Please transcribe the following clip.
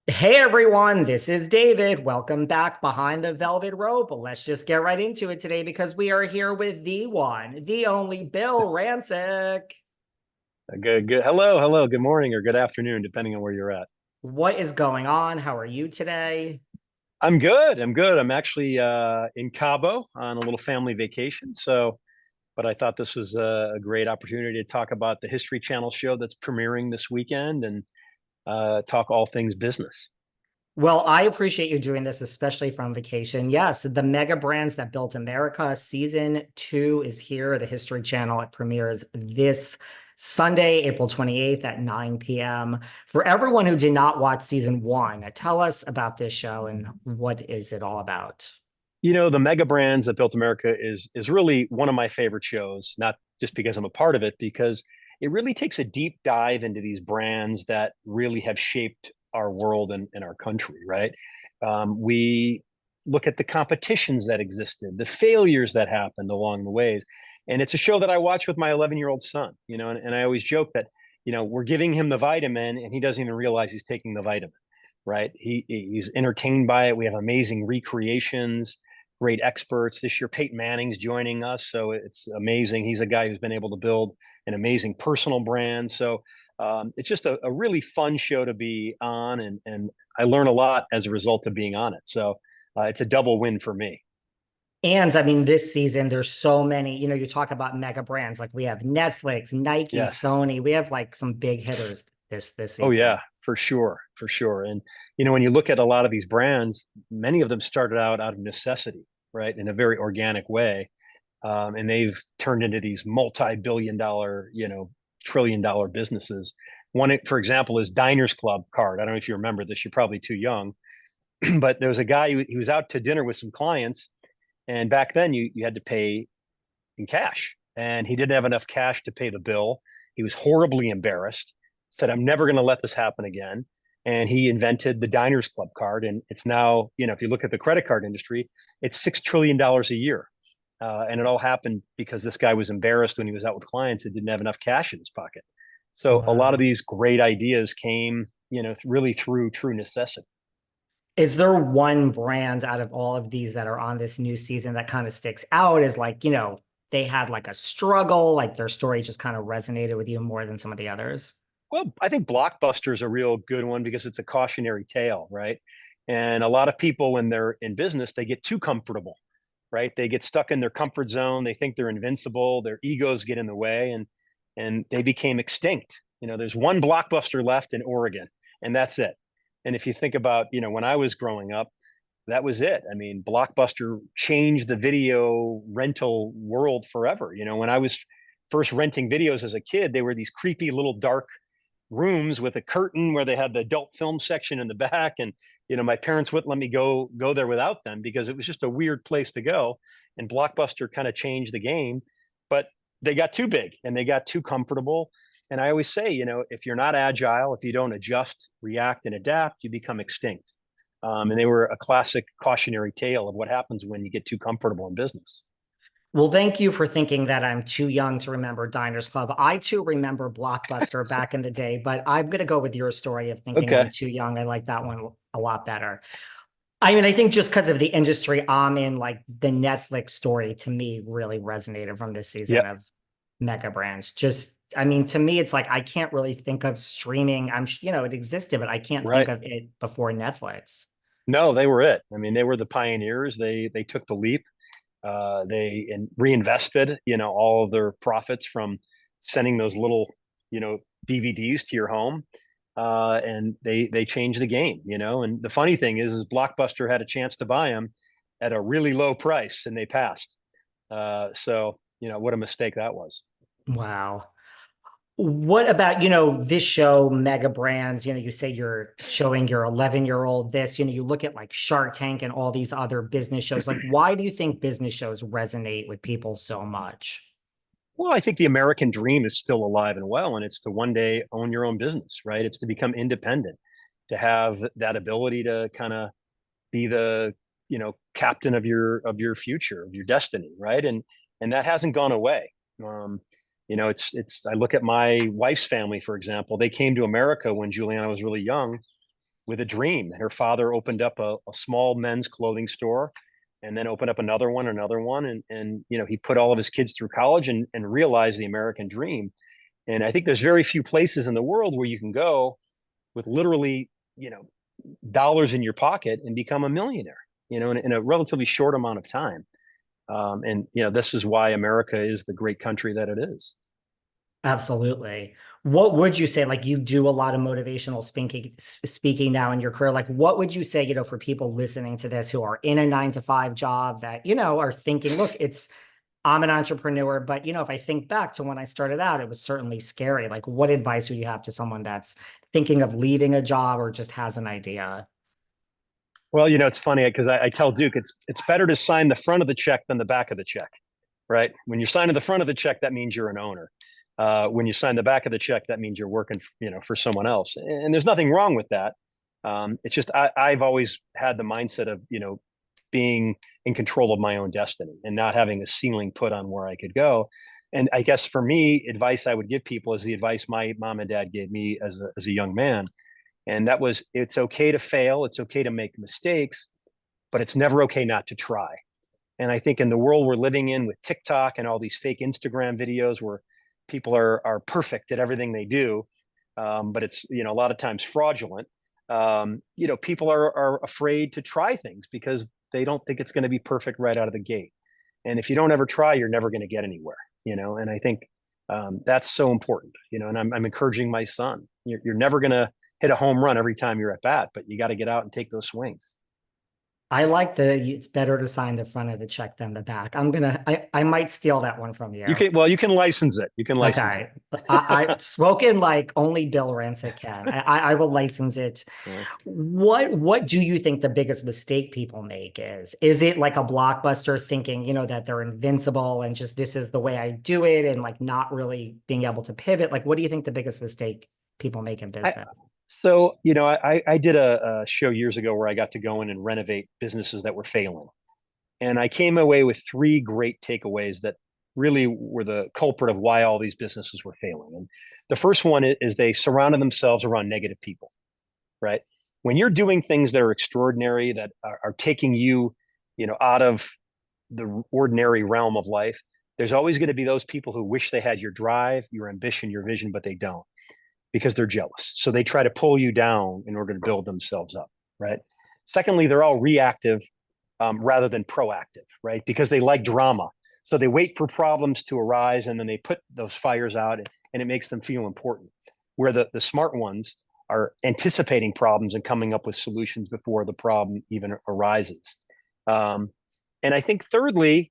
Hey everyone, this is David. Welcome back behind the velvet rope. Let's just get right into it today because we are here with the one, the only Bill Rancic. Good. Hello. Good morning or good afternoon, depending on where you're at. What is going on? How are you today? I'm good. I'm actually in Cabo on a little family vacation. But I thought this was a great opportunity to talk about the History Channel show that's premiering this weekend and talk all things business. Well, I appreciate you doing this, especially from vacation. Yes, the mega brands that built America season 2 is here. The History Channel, it premieres this Sunday, April 28th at 9 p.m. For everyone who did not watch season 1, tell us about this show and what is it all about? The mega brands that built America is really one of my favorite shows, not just because I'm a part of it, because it really takes a deep dive into these brands that really have shaped our world and our country, right? We look at the competitions that existed, the failures that happened along the ways. And it's a show that I watch with my 11-year-old son, and I always joke that, we're giving him the vitamin and he doesn't even realize he's taking the vitamin, right? He's entertained by it. We have amazing recreations, great experts. This year, Peyton Manning's joining us, so it's amazing. He's a guy who's been able to build an amazing personal brand. So it's just a really fun show to be on, and I learn a lot as a result of being on it. So it's a double win for me. And I mean, this season, there's so many, you talk about mega brands, like we have Netflix, Nike, Yes. Sony, we have like some big hitters this Oh season. yeah, for sure. And when you look at a lot of these brands, many of them started out of necessity, right, in a very organic way, and they've turned into these multi-billion-dollar, trillion-dollar businesses. One, for example, is Diners Club card. I don't know if you remember this. You're probably too young, but there was a guy he was out to dinner with some clients, and back then you had to pay in cash, and he didn't have enough cash to pay the bill. He was horribly embarrassed. Said, "I'm never going to let this happen again." And he invented the Diners Club card, and it's now, if you look at the credit card industry, it's $6 trillion a year. And it all happened because this guy was embarrassed when he was out with clients and didn't have enough cash in his pocket. So a lot of Wow. these great ideas came, really through true necessity. Is there one brand out of all of these that are on this new season that kind of sticks out as like, they had like a struggle, like their story just kind of resonated with you more than some of the others? Well, I think Blockbuster is a real good one because it's a cautionary tale, right? And a lot of people, when they're in business, they get too comfortable, right? They get stuck in their comfort zone. They think they're invincible. Their egos get in the way, and they became extinct. There's one Blockbuster left in Oregon, and that's it. And if you think about, when I was growing up, that was it. I mean, Blockbuster changed the video rental world forever. When I was first renting videos as a kid, they were these creepy little dark rooms with a curtain where they had the adult film section in the back, and my parents wouldn't let me go there without them because it was just a weird place to go. And Blockbuster kind of changed the game, but they got too big and they got too comfortable. And I always say, if you're not agile, if you don't adjust, react, and adapt, you become extinct. And they were a classic cautionary tale of what happens when you get too comfortable in business. Well, thank you for thinking that I'm too young to remember Diners Club. I too remember Blockbuster back in the day, but I'm going to go with your story of thinking I'm Okay. too young. I like that one a lot better. I mean, I think just because of the industry I'm in, like the Netflix story to me really resonated from this season Yep. of mega brands. Just, I mean, to me, it's like I can't really think of streaming. It existed, but I can't think Right. of it before Netflix. No, they were it. I mean, they were the pioneers. They took the leap. They reinvested, all of their profits from sending those little, DVDs to your home, and they changed the game, And the funny thing is Blockbuster had a chance to buy them at a really low price, and they passed. So what a mistake that was. Wow. What about, this show, Mega Brands? You say you're showing your 11-year-old this, you look at like Shark Tank and all these other business shows. Like, why do you think business shows resonate with people so much? Well, I think the American dream is still alive and well, and it's to one day own your own business, right? It's to become independent, to have that ability to kind of be the captain of your future, of your destiny, right? And that hasn't gone away. um it's I look at my wife's family, for example. They came to America when Giuliana was really young, with a dream. Her father opened up a small men's clothing store and then opened up another one, and he put all of his kids through college and realized the American dream. And I think there's very few places in the world where you can go with literally, dollars in your pocket and become a millionaire, in a relatively short amount of time. This is why America is the great country that it is. Absolutely. What would you say, like you do a lot of motivational speaking now in your career, like what would you say, for people listening to this who are in a 9 to 5 job that, are thinking, look, I'm an entrepreneur, but if I think back to when I started out, it was certainly scary. Like what advice would you have to someone that's thinking of leaving a job or just has an idea? Well, it's funny because I tell Duke it's better to sign the front of the check than the back of the check, right? When you're signing the front of the check, that means you're an owner. When you sign the back of the check, that means you're working, for someone else. And there's nothing wrong with that. It's just I've always had the mindset of being in control of my own destiny and not having a ceiling put on where I could go. And I guess for me, advice I would give people is the advice my mom and dad gave me as a young man. And that was, it's okay to fail. It's okay to make mistakes, but it's never okay not to try. And I think in the world we're living in with TikTok and all these fake Instagram videos where people are perfect at everything they do, but it's, a lot of times fraudulent. People are afraid to try things because they don't think it's going to be perfect right out of the gate. And if you don't ever try, you're never going to get anywhere, and I think that's so important, and I'm encouraging my son, you're never going to hit a home run every time you're at bat, but you got to get out and take those swings. I like it's better to sign the front of the check than the back. I might steal that one from you. You can license it. You can license Okay. it. I've spoken like only Bill Rancic can. I will license it. Yeah. What do you think the biggest mistake people make is? Is it like a Blockbuster thinking, that they're invincible and just this is the way I do it and like not really being able to pivot? Like, what do you think the biggest mistake people make in business? I did a show years ago where I got to go in and renovate businesses that were failing. And I came away with 3 great takeaways that really were the culprit of why all these businesses were failing. And the first one is they surrounded themselves around negative people, right? When you're doing things that are extraordinary, that are taking you, out of the ordinary realm of life, there's always going to be those people who wish they had your drive, your ambition, your vision, but they don't because they're jealous. So they try to pull you down in order to build themselves up, right? Secondly, they're all reactive rather than proactive, right? Because they like drama. So they wait for problems to arise and then they put those fires out and it makes them feel important. Where the smart ones are anticipating problems and coming up with solutions before the problem even arises. And I think thirdly,